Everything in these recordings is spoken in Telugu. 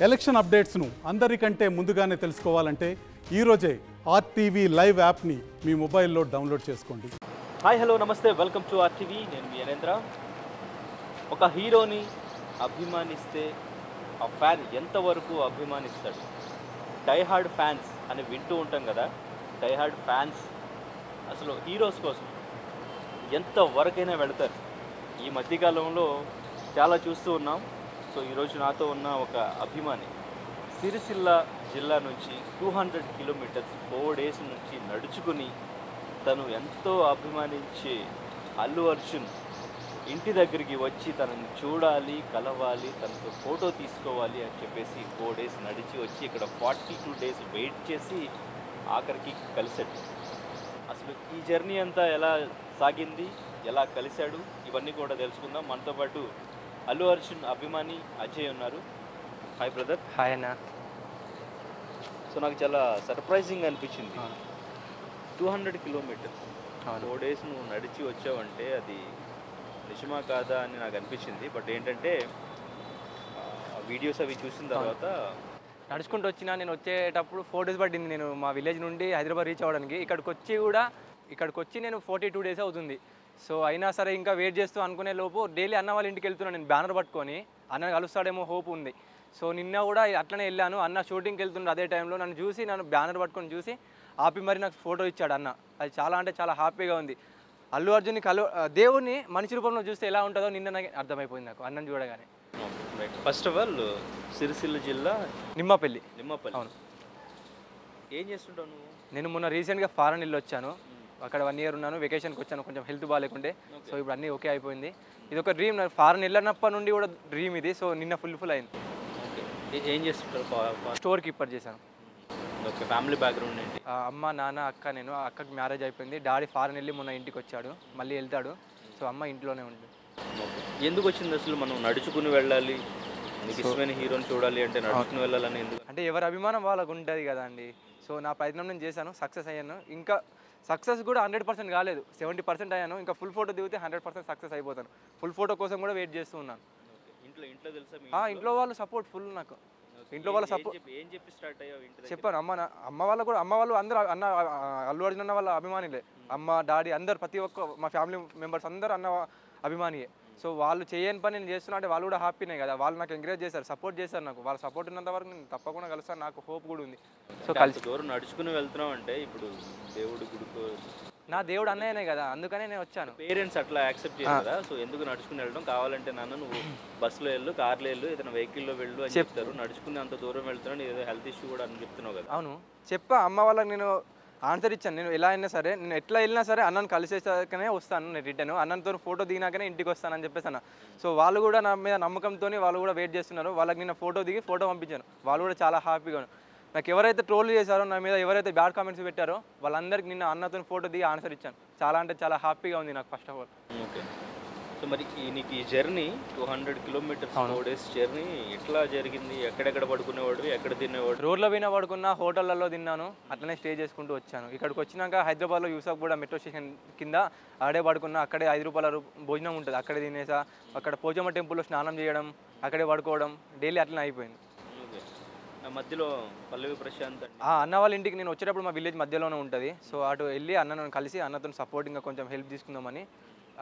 ఎలక్షన్ అప్డేట్స్ను అందరికంటే ముందుగానే తెలుసుకోవాలంటే ఈరోజే ఆర్టీవీ లైవ్ యాప్ని మీ మొబైల్లో డౌన్లోడ్ చేసుకోండి. హాయ్ హలో నమస్తే, వెల్కమ్ టు ఆర్టీవీ. నేను మీ నరేంద్ర. ఒక హీరోని అభిమానిస్తే ఆ ఫ్యాన్ ఎంతవరకు అభిమానిస్తాడు? డైహార్డ్ ఫ్యాన్స్ అని వింటూ ఉంటాం కదా. డైహార్డ్ ఫ్యాన్స్ అసలు హీరోస్ కోసం ఎంతవరకైనా వెళతారు. ఈ మధ్యకాలంలో చాలా చూస్తూ ఉన్నాం. సో ఈరోజు నాతో ఉన్న ఒక అభిమాని సిరిసిల్ల జిల్లా నుంచి 200 కిలోమీటర్స్ 4 డేస్ నుంచి నడుచుకుని తను ఎంతో అభిమానించే అల్లు అర్జున్ ఇంటి దగ్గరికి వచ్చి తనని చూడాలి, కలవాలి, తనతో ఫోటో తీసుకోవాలి అని చెప్పేసి 4 డేస్ నడిచి వచ్చి ఇక్కడ 42 డేస్ వెయిట్ చేసి ఆఖరికి కలిశాడు. అసలు ఈ జర్నీ అంతా ఎలా సాగింది, ఎలా కలిశాడు, ఇవన్నీ కూడా తెలుసుకుందాం. మనతో పాటు అల్లు అర్జున్ అభిమాని అజయ్ ఉన్నారు. Hi brother. హాయ్ అన్న. సో నాకు చాలా సర్ప్రైజింగ్ అనిపించింది. 200 కిలోమీటర్స్ 4 డేస్ నువ్వు నడిచి వచ్చావంటే అది నిజమా కాదా అని నాకు అనిపించింది. బట్ ఏంటంటే వీడియోస్ అవి చూసిన తర్వాత నడుచుకుంటూ వచ్చినా నేను వచ్చేటప్పుడు 4 డేస్ పట్టింది. నేను మా విలేజ్ నుండి హైదరాబాద్ రీచ్ అవ్వడానికి. ఇక్కడికి వచ్చి నేను 42 డేస్ అవుతుంది. సో అయినా సరే ఇంకా వెయిట్ చేస్తూ అనుకునే లోపు డైలీ అన్న వాళ్ళ ఇంటికి వెళ్తున్నాను. నేను బ్యానర్ పట్టుకొని అన్న కలుస్తాడేమో హోప్ ఉంది. సో నిన్న కూడా అట్లనే వెళ్ళాను. అన్న షూటింగ్కి వెళ్తుండే అదే టైంలో నన్ను బ్యానర్ పట్టుకొని చూసి ఆపి మరి నాకు ఫోటో ఇచ్చాడు అన్న. అది చాలా అంటే చాలా హ్యాపీగా ఉంది. అల్లు అర్జున్ని దేవుడిని మనిషి రూపంలో చూస్తే ఎలా ఉంటుందో నిన్న నాకు అర్థమైపోయింది, నాకు అన్నని చూడగానే. ఫస్ట్ ఆఫ్ ఆల్ సిరిసిల్ల జిల్లా నిమ్మపల్లి. అవును. ఏం చేస్తుంటావు నువ్వు? నేను మొన్న రీసెంట్గా ఫారెన్ వెళ్ళి వచ్చాను. అక్కడ 1 ఇయర్ ఉన్నాను. వెకేషన్కి వచ్చాను, కొంచెం హెల్త్ బాగాలేకుంటే. సో ఇప్పుడు అన్నీ ఓకే అయిపోయింది. ఇది ఒక డ్రీమ్, నాకు ఫారెన్ వెళ్ళినప్పటి నుండి కూడా డ్రీమ్ ఇది. సో నిన్న ఫుల్ అయింది. ఏం చేస్తుంటారు? స్టోర్ కీపర్ చేశాను. ఓకే. ఫ్యామిలీ బ్యాక్గ్రౌండ్ ఏంటి? అమ్మ, నాన్న, అక్క. నేను అక్కకి మ్యారేజ్ అయిపోయింది. డాడీ ఫారెన్ వెళ్ళి మొన్న ఇంటికి వచ్చాడు, మళ్ళీ వెళ్తాడు. సో అమ్మ ఇంట్లోనే ఉంటుంది. ఓకే. ఎందుకు వచ్చింది అసలు మనం నడుచుకుని వెళ్ళాలి, నీకు ఇష్టమైన హీరోని చూడాలి అంటే నడుచుకుని వెళ్ళాలని ఎందుకు? అంటే ఎవరి అభిమానం వాళ్ళకు ఉంటుంది కదా అండి. సో నా ప్రయత్నం నేను చేశాను, సక్సెస్ అయ్యాను. ఇంకా సక్సెస్ కూడా 100% కాలేదు, 70% అయ్యాను. ఇంకా ఫుల్ ఫోటో దిగితే 100% సక్సెస్ అయిపోతాను. ఫుల్ ఫోటో కోసం కూడా వెయిట్ చేస్తూ ఉన్నాను. ఇంట్లో తెలుసా? ఇంట్లో వాళ్ళు సపోర్ట్ ఫుల్ నాకు. ఇంట్లో వాళ్ళ సపోర్ట్ ఏం చెప్పి స్టార్ట్ అయ్యావు? చెప్పాను. అమ్మ వాళ్ళు అందరూ అన్న అల్లు అర్జున్ అన్న వాళ్ళ అభిమానులే. అమ్మ, డాడీ అందరు, ప్రతి ఒక్క మా ఫ్యామిలీ మెంబర్స్ అందరూ అన్న అభిమానియే. సో వాళ్ళు చేయని పని నేను చేస్తున్నా అంటే వాళ్ళు కూడా హ్యాపీనే కదా. వాళ్ళు నాకు ఎంకరేజ్ చేశారు, సపోర్ట్ చేశారు. నాకు వాళ్ళ సపోర్ట్ ఉన్నంత వరకు నేను తప్పకుండా కలుస్తాను, నాకు హోప్ కూడా ఉంది. సో కలిసి దూరం నడుచుకుని వెళ్తున్నావు అంటే ఇప్పుడు దేవుడు గుడికో, నా దేవుడు అన్నయ్యనే కదా, అందుకనే నేను వచ్చాను. పేరెంట్స్ అట్లా యాక్సెప్ట్ చేయరు కదా. సో ఎందుకు నడుచుకుని వెళ్ళడం? కావాలంటే నాన్న నువ్వు బస్సులో వెళ్ళు, కార్లో వెళ్ళు, ఏదైనా వెహికల్లో వెళ్ళు అని చెప్తారు. నడుచుకుని అంత దూరం వెళ్తున్నాను, ఏదో హెల్త్ ఇష్యూ కూడా అని చెప్తున్నావు కదా. అవును, చెప్పా అమ్మ వాళ్ళకి. నేను ఆన్సర్ ఇచ్చాను. నేను ఎలా అయినా సరే, నేను ఎట్లా వెళ్ళినా సరే అన్నను కలిసేసాకనే వస్తాను. నేను రిటర్న్ అన్నతో ఫోటో దిగినాకనే ఇంటికి వస్తానని చెప్పేసి అన్న. సో వాళ్ళు కూడా నా మీద నమ్మకంతో వాళ్ళు కూడా వెయిట్ చేస్తున్నారు. వాళ్ళకి నిన్న ఫోటో దిగి ఫోటో పంపించాను. వాళ్ళు కూడా చాలా హ్యాపీగా ఉన్నారు. నాకు ఎవరైతే ట్రోల్ చేశారో, నా మీద ఎవరైతే బ్యాడ్ కామెంట్స్ పెట్టారో వాళ్ళందరికీ నిన్న అన్నతో ఫోటో దిగి ఆన్సర్ ఇచ్చాను. చాలా అంటే చాలా హ్యాపీగా ఉంది నాకు first of all. Okay. So మరి నీకు ఈ జర్నీ 200 కిలోమీటర్స్ 4 డేస్ జర్నీ ఎట్లా జరిగింది? ఎక్కడెక్కడ పడుకునేవాడు, ఎక్కడ తినేవాడు? రోడ్లో పోయినా పడుకున్నా, హోటళ్ళల్లో తిన్నాను, అట్లనే స్టే చేసుకుంటూ వచ్చాను. ఇక్కడికి వచ్చినాక హైదరాబాద్లో యూసఫ్గూడ మెట్రో స్టేషన్ కింద ఆడే పడుకున్నా. అక్కడే 5 రూపాయల భోజనం ఉంటుంది, అక్కడే తినేసా. అక్కడ పోచమ్మ టెంపుల్లో స్నానం చేయడం, అక్కడే పడుకోవడం, డైలీ అట్లనే అయిపోయింది. మధ్యలో పల్లవి ప్రశాంత్ అన్న వాళ్ళ ఇంటికి నేను వచ్చేటప్పుడు మా విలేజ్ మధ్యలోనే ఉంటుంది. సో అటు వెళ్ళి అన్నను కలిసి అన్నతో సపోర్టింగ్గా కొంచెం హెల్ప్ తీసుకుందామని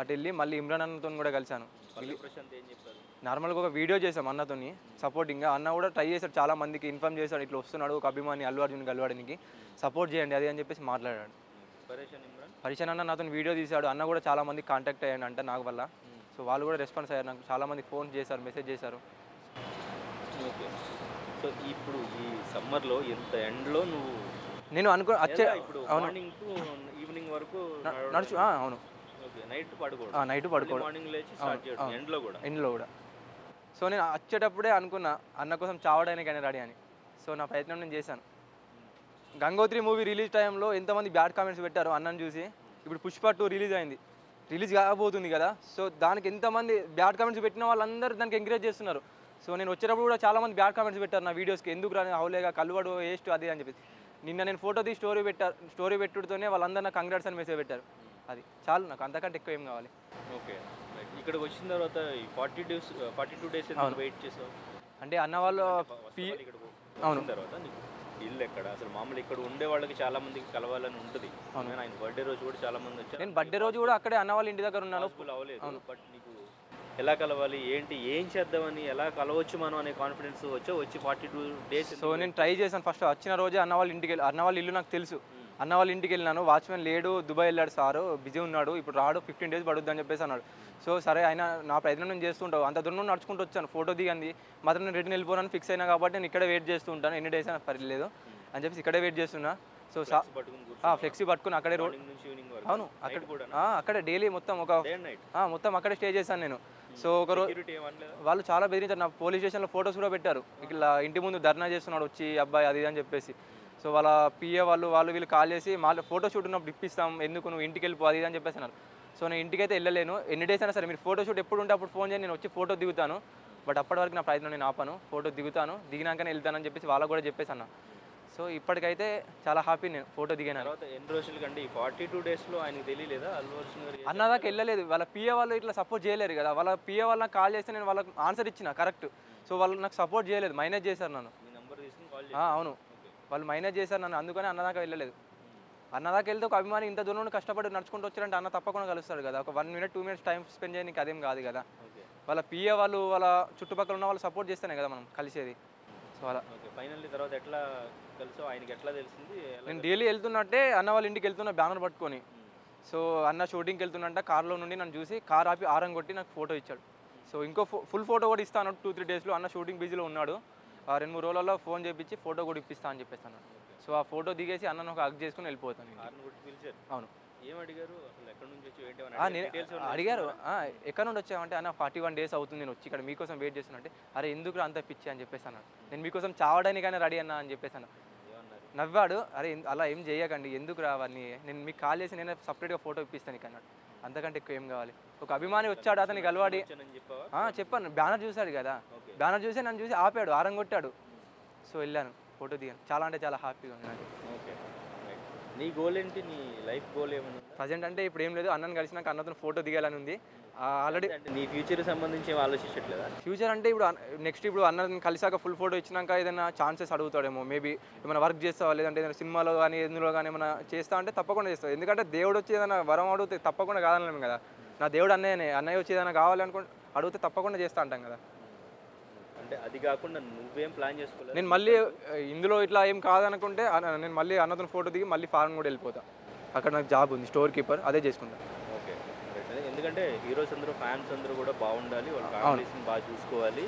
అటు వెళ్ళి మళ్ళీ ఇమ్రాన్ అన్నతో కూడా కలిశాను. నార్మల్గా ఒక వీడియో చేసాం అన్నతోని సపోర్టింగ్గా. అన్న కూడా ట్రై చేశాడు, చాలా మందికి ఇన్ఫార్మ్ చేశాడు, ఇట్లా వస్తున్నాడు ఒక అభిమాని అల్లు అర్జున్ కలవడానికి, సపోర్ట్ చేయండి అది అని చెప్పేసి మాట్లాడాడు. పరిచయం అన్న నాతో వీడియో తీశాడు. అన్న కూడా చాలా మందికి కాంటాక్ట్ అయ్యాడు అంట నాకు వల్ల. సో వాళ్ళు కూడా రెస్పాన్స్ అయ్యారు, నాకు చాలా మందికి ఫోన్ చేశారు, మెసేజ్ చేశారు. ఓకే. సో ఇప్పుడు ఈ సమ్మర్లో ఎంత ఎండ్లో నువ్వు నేను ఇప్పుడు మార్నింగ్ టు ఈవినింగ్ వరకు నడుచు. అవును, నైట్ పడుకోవడం, మార్నింగ్ లేచి స్టార్ట్ చేయడం, ఎండ్లో కూడా. సో నేను వచ్చేటప్పుడే అనుకున్నా అన్న కోసం చావడానికైనా రెడీ అని. సో నా ప్రయత్నం నేను చేశాను. గంగోత్రి మూవీ రిలీజ్ టైంలో ఎంతమంది బ్యాడ్ కామెంట్స్ పెట్టారు అన్నను చూసి. ఇప్పుడు పుష్ప 2 రిలీజ్ కాకపోతుంది కదా. సో దానికి ఎంతమంది బ్యాడ్ కామెంట్స్ పెట్టిన వాళ్ళందరూ దానికి ఎంకరేజ్ చేస్తున్నారు. సో నేను వచ్చేటప్పుడు కూడా చాలామంది బ్యాడ్ కామెంట్స్ పెట్టారు నా వీడియోస్కి, ఎందుకు రాని హౌలేగా కలువడు వేస్ట్ అది అని చెప్పి. నిన్న నేను ఫోటో తీసి స్టోరీ పెట్టుడుతోనే వాళ్ళందరూ నాకు కంగ్రాట్స్ అని మెసేజ్ పెట్టారు. అది చాలు, నాకు అంతకంటే ఎక్కువ ఏం కావాలి. ఓకే. ఇక్కడికి వచ్చిన తర్వాత 42 డేస్ వెయిట్ చేసావు? అంటే అన్న వాళ్ళు అవును. తర్వాత నీకు ఇల్లు ఎక్కడ అసలు మామూలు ఇక్కడ ఉండే వాళ్ళకి చాలా మందికి కలవాలని ఉంటుంది. ఆయన బర్త్డే రోజు కూడా చాలా మంది వచ్చారు. నేను బర్త్డే రోజు కూడా అక్కడే అన్న వాళ్ళ ఇంటి దగ్గర ఉన్నాను. అవ్వలేదు. బట్ నీకు ఎలా కలవాలి ఏంటి ఏం చేద్దామని ఎలా కలవచ్చు మనం అనే కాన్ఫిడెన్స్ వచ్చి 42 days. సో నేను ట్రై చేశాను. ఫస్ట్ వచ్చిన రోజే అన్న వాళ్ళ ఇంటికి వెళ్ళి, అన్న వాళ్ళ ఇల్లు నాకు తెలుసు, అన్న వాళ్ళ ఇంటికి వెళ్ళినాను. వాచ్మెన్ లేడు, దుబాయ్ వెళ్ళాడు సారు, బిజీ ఉన్నాడు, ఇప్పుడు రాడు, 15 days పడుద్ది అని చెప్పేసి అన్నాడు. సో సరే ఆయన నా ప్రయత్నం నేను చేస్తుంటావు, అంత దూరం నడుచుకుంటూ వచ్చాను, ఫోటో దిగంది మాత్రం నేను రిటర్న్ వెళ్ళిపోవాలని ఫిక్స్ అయినా కాబట్టి నేను ఇక్కడే వెయిట్ చేస్తూ ఉంటాను, ఎన్ని డేస్ అయినా పర్లేదు అని చెప్పేసి ఇక్కడే వెయిట్ చేస్తున్నా. సో ఫ్లెక్సీ పట్టుకుని అక్కడే రోడ్, అవును అక్కడే డైలీ మొత్తం మొత్తం అక్కడే స్టే చేశాను నేను. సో ఒక రోజు వాళ్ళు చాలా బెదిరించారు, నా పోలీస్ స్టేషన్లో ఫొటోస్ కూడా పెట్టారు, ఇట్లా ఇంటి ముందు ధర్నా చేస్తున్నాడు వచ్చి అబ్బాయి అది అని చెప్పేసి. సో వాళ్ళ పిఏ వాళ్ళు వీళ్ళు కాల్ చేసి మళ్ళీ ఫోటో షూట్ ఉన్నప్పుడు ఇప్పిస్తాం, ఎందుకు నువ్వు ఇంటికి వెళ్ళిపో అది అని చెప్పేసి అన్నారు. సో నేను ఇంటికి అయితే వెళ్ళలేను, ఎన్ని డేస్ అయినా సరే మీరు ఫోటో షూట్ ఎప్పుడు ఉంటే అప్పుడు ఫోన్ చేయండి, నేను వచ్చి ఫోటో దిగుతాను, బట్ అప్పటి వరకు నా ప్రయత్నం నేను ఆపాను, ఫోటో దిగుతాను, దిగినాకనే వెళ్తానని చెప్పేసి వాళ్ళకు కూడా చెప్పేసి అన్న. సో ఇప్పటికైతే చాలా హ్యాపీ నేను ఫోటో దిగాను. తర్వాత ఎన్ని రోజుల కంటే ఈ 42 daysలో ఆయనకు తెలియలేదా అల్లు అర్జున్ గారు అన్న దాకా వెళ్ళలేదు, వాళ్ళ పిఏ వాళ్ళు ఇట్లా సపోర్ట్ చేయలేరు కదా, వాళ్ళ పిఏ వాళ్ళకి కాల్ చేస్తే నేను వాళ్ళకి ఆన్సర్ ఇచ్చిన కరెక్ట్. సో వాళ్ళు నాకు సపోర్ట్ చేయలేదు, మైనేజ్ చేశారు నన్ను. అవును, వాళ్ళు మైనేజ్ చేశారు నన్ను, అందుకని అన్నదాకా వెళ్ళలేదు. అన్నదాకా వెళ్తే ఒక అభిమాని ఇంత దూరం కష్టపడి నడుచుకుంటూ వచ్చారంటే అన్న తప్పకుండా కలుస్తాడు కదా, ఒక 1 minute 2 minutes టైం స్పెండ్ చేయడానికి అదేం కాదు కదా. వాళ్ళ పిఏ వాళ్ళు వాళ్ళ చుట్టుపక్కల ఉన్న వాళ్ళు సపోర్ట్ చేస్తేనే కదా మనం కలిసేది. సో అలా ఫైనల్లీ తర్వాత ఎట్లా కలిసో ఆయనకి ఎట్లా తెలిసింది? నేను డైలీ వెళ్తున్నట్టే అన్న వాళ్ళ ఇంటికి వెళ్తున్నా బ్యానర్ పట్టుకొని. సో అన్న షూటింగ్కి వెళ్తున్నట్ట కార్లో నుండి నన్ను చూసి కార్ ఆపి ఆరం కొట్టి నాకు ఫోటో ఇచ్చాడు. సో ఇంకో ఫుల్ ఫోటో కూడా ఇస్తాను 2-3 daysలో, అన్న షూటింగ్ బిజీలో ఉన్నాడు, 2-3 రోజులలో ఫోన్ చేయించి ఫోటో కూడా ఇప్పిస్తా అని చెప్పేస్తాను. సో ఆ ఫోటో దిగేసి అన్నను ఒక హగ్ చేసుకుని వెళ్ళిపోతాను. అవును. ఏం అడిగారు అసలు, ఎక్కడి నుంచి వచ్చి అడిగారు ఎక్కడ నుండి వచ్చామంటే అన్న 41 days అవుతుంది నేను వచ్చి ఇక్కడ మీకోసం వెయిట్ చేస్తున్నట్టే. అరే ఎందుకు అంత పిచ్చి అని చెప్పేసి అన్నాడు, నేను మీకోసం చావడానికైనా రెడీ అన్నా అని చెప్పేసి అన్న. నవ్వాడు, అరే అలా ఏం చేయకండి ఎందుకు రావని, నేను మీకు కాల్ చేసి నేనే సపరేట్గా ఫోటో ఇప్పిస్తాను ఇక అన్నాడు. అంతకంటే ఎక్కువ ఏం కావాలి. ఒక అభిమాని వచ్చాడు, అతనికి అలవాడి చెప్పాను, బ్యానర్ చూశాడు కదా, బ్యానర్ చూసి నన్ను చూసి ఆపాడు, ఆరం కొట్టాడు. సో వెళ్ళాను, ఫోటో దిగాను, చాలా అంటే చాలా హ్యాపీగా ఉంది నాకు. నీ గోల్ ఏంటి, నీ లైఫ్ గోల్ ఏమన్నా ప్రజెంట్ అంటే ఇప్పుడు ఏం లేదు, అన్నను కలిసినాక అన్నతో ఫోటో దిగాలని ఉంది. ఆల్రెడీ నీ ఫ్యూచర్ సంబంధించి ఏం ఆలోచించట్లేదా? ఫ్యూచర్ అంటే ఇప్పుడు నెక్స్ట్ ఇప్పుడు అన్నని కలిసాక ఫుల్ ఫోటో ఇచ్చినాక ఏదైనా ఛాన్సెస్ అడుగుతాడేమో, మేబీ ఏమైనా వర్క్ చేస్తావా, లేదంటే ఏదైనా సినిమాలో కానీ ఎందులో కానీ ఏమైనా చేస్తా అంటే తప్పకుండా చేస్తావు. ఎందుకంటే దేవుడు వచ్చి ఏదైనా వరం అడిగితే తప్పకుండా కాదనలేము కదా, నా దేవుడు అన్నయ్య వచ్చి ఏదైనా కావాలనుకుంటే అడిగితే తప్పకుండా చేస్తా అంటాం కదా. అంటే అది కాకుండా నువ్వేం ప్లాన్ చేసుకోలేదు? నేను మళ్ళీ ఇందులో ఇట్లా ఏం కాదనుకుంటే నేను మళ్ళీ అన్నతో ఫోటో దిగి మళ్ళీ ఫారెన్ కూడా వెళ్ళిపోతా, అక్కడ నాకు జాబ్ ఉంది స్టోర్ కీపర్, అదే చేసుకుంటా. ఓకే, ఎందుకంటే హీరోస్ అందరూ ఫ్యాన్స్ అందరూ కూడా బాగుండాలి, వాళ్ళ ఫ్యామిలీస్ని బాగా చూసుకోవాలి,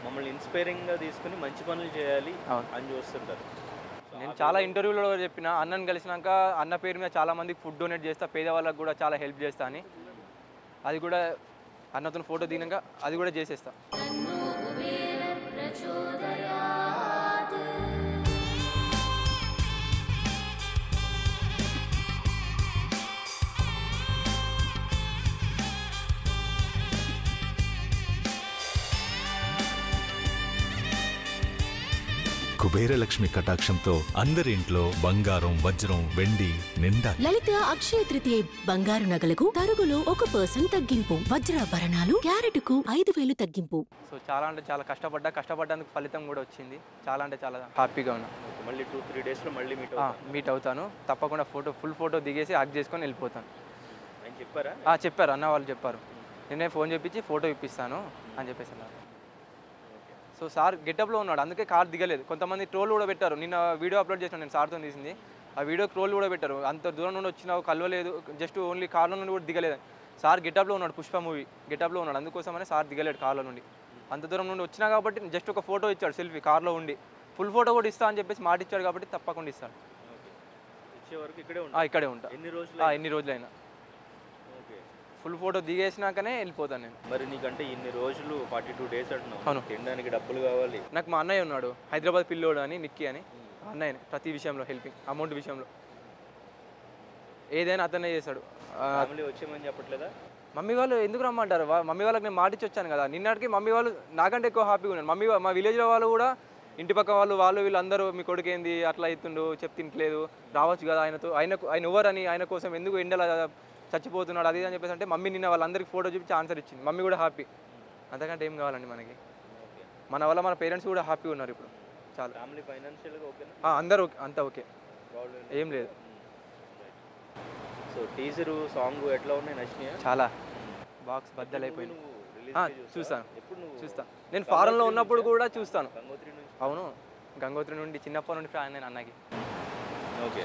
మమ్మల్ని ఇన్స్పైరింగ్గా తీసుకుని మంచి పనులు చేయాలి అని చూస్తుంటారు. నేను చాలా ఇంటర్వ్యూలో చెప్పిన, అన్నని కలిసినాక అన్న పేరు మీద చాలా మందికి ఫుడ్ డొనేట్ చేస్తా, పేదవాళ్ళకి కూడా చాలా హెల్ప్ చేస్తా అని. అది కూడా అన్నతో ఫోటో దిగినాక అది కూడా చేసేస్తా. కుబేరలక్ష్మి కటాక్షంతో అందరి ఇంట్లో బంగారం, వజ్రం, వెండి నిండా. లలిత అక్షయ తృతీయ బంగారు నగలకు తరుగులో 1% తగ్గింపు, వజ్రాభరణాలు క్యారెట్కు 5,000 తగ్గింపు. సో చాలా అంటే చాలా కష్టపడ్డానికి ఫలితం కూడా వచ్చింది, చాలా అంటే చాలా హ్యాపీగా ఉన్నా. మళ్ళీ 2-3 daysలో మళ్ళీ మీట్ అవుతాను, తప్పకుండా ఫుల్ ఫోటో దిగేసి హగ్ చేసుకొని వెళ్ళిపోతాను. చెప్పారా? చెప్పారు, అన్న వాళ్ళు చెప్పారు, నేనే ఫోన్ చేపించి ఫోటో ఇప్పిస్తాను అని చెప్పేసి అన్నారు. సో సార్ గెటప్లో ఉన్నాడు, అందుకే కార్ దిగలేదు. కొంతమంది ట్రోల్ కూడా పెట్టారు, నిన్న వీడియో అప్లోడ్ చేసిన నేను సార్తో తీసింది, ఆ వీడియో ట్రోల్ కూడా పెట్టారు, అంత దూరం నుండి వచ్చినావు కలవలేదు, జస్ట్ ఓన్లీ కార్లో నుండి కూడా దిగలేదు. సార్ గెటప్లో ఉన్నాడు, పుష్ప మూవీ గెటప్లో ఉన్నాడు, అందుకోసమనే సార్ దిగలేడు కార్లో నుండి. అంత దూరం నుండి వచ్చినా కాబట్టి జస్ట్ ఒక ఫోటో ఇచ్చాడు సెల్ఫీ కార్లో ఉండి, ఫుల్ ఫోటో కూడా ఇస్తా అని చెప్పేసి మాట ఇచ్చాడు కాబట్టి తప్పకుండా ఇస్తాడు. ఇక్కడే ఉంటా ఎన్ని రోజులైనా, ఫుల్ ఫోటో దిగేసినాకనే వెళ్ళిపోతాను నేను. మరి నీకంటే ఇన్ని రోజులు 42 days అంటున్నావు, తినడానికి డబ్బులు కావాలి. నాకు మా అన్నయ్య ఉన్నాడు, హైదరాబాద్ పిల్లోడు అని, నిక్కీ అని, అన్నయ్యనే ప్రతి విషయంలో హెల్పింగ్, అమౌంట్ విషయంలో ఏదైనా అతనే చేశాడు. వచ్చేమని చెప్పట్లేదా? మమ్మీ వాళ్ళు ఎందుకు రమ్మంటారు, మమ్మీ వాళ్ళకి నేను మాటిచ్చి వచ్చాను కదా, నిన్నటికి మమ్మీ వాళ్ళు నాకంటే ఎక్కువ హ్యాపీగా ఉన్నారు. మా విలేజ్లో వాళ్ళు కూడా, ఇంటి పక్క వాళ్ళు వీళ్ళందరూ మీ కొడుకు ఏంది అట్లా అవుతుండు, తింటలేదు, రావచ్చు కదా ఆయన ఎవరని, ఆయన కోసం ఎందుకు ఎండలా చచ్చిపోతున్నాడు అది అని చెప్పేసి అంటే మమ్మీ నిన్న వాళ్ళందరికీ ఫోటో చూపించి ఆన్సర్ ఇచ్చింది, మమ్మీ కూడా హ్యాపీ. అంతకంటే ఏం కావాలండి మనకి. మన వల్ల మన పేరెంట్స్ కూడా హ్యాపీగా ఉన్నారు ఇప్పుడు చాలా. ఫ్యామిలీ ఫైనాన్షియల్గా ఓకేనా? అందరూ అంతా ఓకే, ఏం లేదు. సో టీజరు సాంగ్ ఎట్లా ఉన్నాయి, నచ్చినాయా? చాలా బాక్స్ బద్దలైపోయింది. చూస్తాను, ఎప్పుడు నువ్వు చూస్తాను. నేను ఫారెన్లో ఉన్నప్పుడు కూడా చూస్తాను. గంగోత్రి నుంచి? అవును, గంగోత్రి నుండి చిన్నప్పటి నుండి ఫ్యాన్ నేను అన్నకి. Okay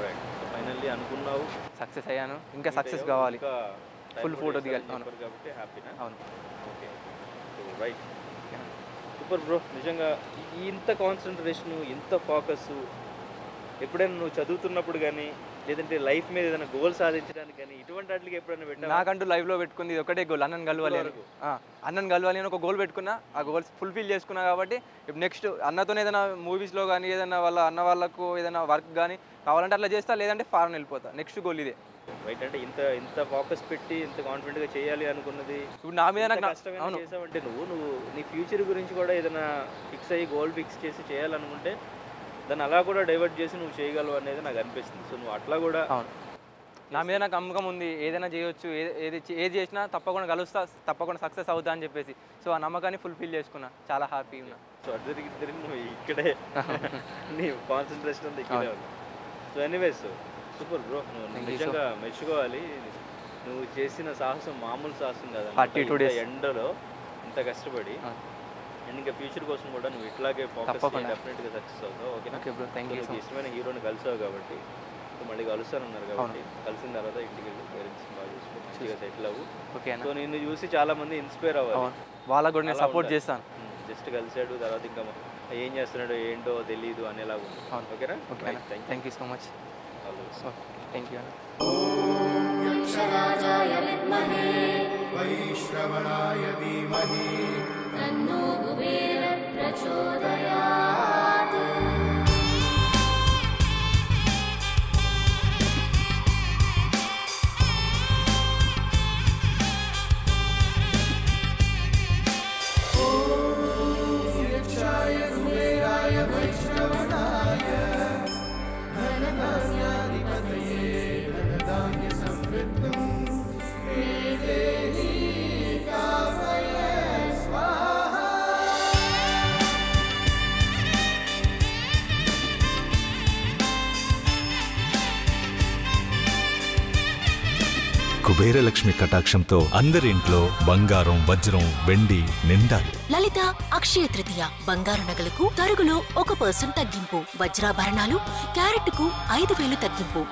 right. ఫైనల్లీ అనుకున్నావు, సక్సెస్ అయ్యాను, ఇంకా సక్సెస్ కావాలి, ఫుల్ ఫోటో దిగాలి. అవును కాబట్టి హ్యాపీనా? అవును. Okay right, super bro. నిజంగా ఇంత కాన్సన్ట్రేషన్, ఇంత ఫోకస్ ఎప్పుడైనా నువ్వు చదువుతున్నప్పుడు కానీ లేదంటే లైఫ్ మీద ఏదైనా గోల్ సాధించడానికి కానీ ఇటువంటి వాటికి ఎప్పుడైనా పెట్టా? నాకంటూ లైఫ్లో పెట్టుకుంది ఇది ఒకటే గోల్, అన్నను కలవాలి అని. అన్నను కలవాలి అని ఒక గోల్ పెట్టుకున్నా, ఆ గోల్స్ ఫుల్ఫిల్ చేసుకున్నా. కాబట్టి ఇప్పుడు నెక్స్ట్ అన్నతోనే ఏదైనా మూవీస్లో కానీ ఏదైనా వాళ్ళ అన్న వాళ్ళకు ఏదైనా వర్క్ కానీ కావాలంటే అట్లా చేస్తా, లేదంటే ఫారెన్ వెళ్ళిపోతా. నెక్స్ట్ గోల్ ఇదే. రైట్. అంటే ఇంత ఫోకస్ పెట్టి ఇంత కాన్ఫిడెంట్గా చేయాలి అనుకున్నది ఇప్పుడు నా మీద నాకు కష్టమైన చేసావంటే నువ్వు నీ ఫ్యూచర్ గురించి కూడా ఏదైనా ఫిక్స్ అయ్యి గోల్ ఫిక్స్ చేసి చేయాలనుకుంటే దాన్ని అలా కూడా డైవర్ట్ చేసి నువ్వు చేయగలవు అనేది నాకు అనిపిస్తుంది. సో నువ్వు అట్లా కూడా నా మీద నాకు నమ్మకం ఉంది, ఏదైనా చేయొచ్చు, ఏది చేసినా తప్పకుండా కలుస్తా, తప్పకుండా సక్సెస్ అవుతా అని చెప్పేసి. సో ఆ నమ్మకాన్ని ఫుల్ఫిల్ చేసుకున్నా, చాలా హ్యాపీ ఉన్నా. సో అద్దరికి నువ్వు ఇక్కడే నీ కాన్సన్ట్రేషన్ అంతా ఇక్కడే ఉంది. సో ఎనీవేస్ సూపర్ బ్రో, నువ్వు నిజంగా మెచ్చుకోవాలి. నువ్వు చేసిన సాహసం మామూలు సాహసం కాదు. 32 days ఎండలో ఇంత కష్టపడి అండ్ ఇంకా ఫ్యూచర్ కోసం కూడా నువ్వు ఇట్లాగే ఫోకస్ డెఫినెట్గా సక్సెస్ అవుతావు. ఓకేనా? Okay bro, thank you. ఇష్టమైన హీరోని కలిసావు కాబట్టి మళ్ళీ కలుస్తానన్నారు కాబట్టి కలిసిన తర్వాత ఇంటికి వెళ్ళి పేరెంట్స్ బాగా చూసుకో, మంచిగా సెటిల్ అవ్వు. ఓకేనా? సో నిన్ను చూసి చాలా మంది ఇన్స్పైర్ అవ్వాలి, వాళ్ళకు కూడా నేను సపోర్ట్ చేస్తాను. జస్ట్ కలిసాడు తర్వాత ఇంకా ఏం చేస్తున్నాడో ఏంటో తెలియదు అనేలాగా ఉంది. ఓకేనా? Thank you so much. Thank you. వైశ్రవణాయ ధీమహి తన్నో కుబేర ప్రచోదయాత్. కుబేరలక్ష్మి కటాక్షంతో అందరి ఇంట్లో బంగారం, వజ్రం, వెండి నిండాలి. లలిత అక్షయ తృతీయ బంగారు నగలకు తరుగులో 1% తగ్గింపు, వజ్రాభరణాలు క్యారెట్కు 5,000 తగ్గింపు.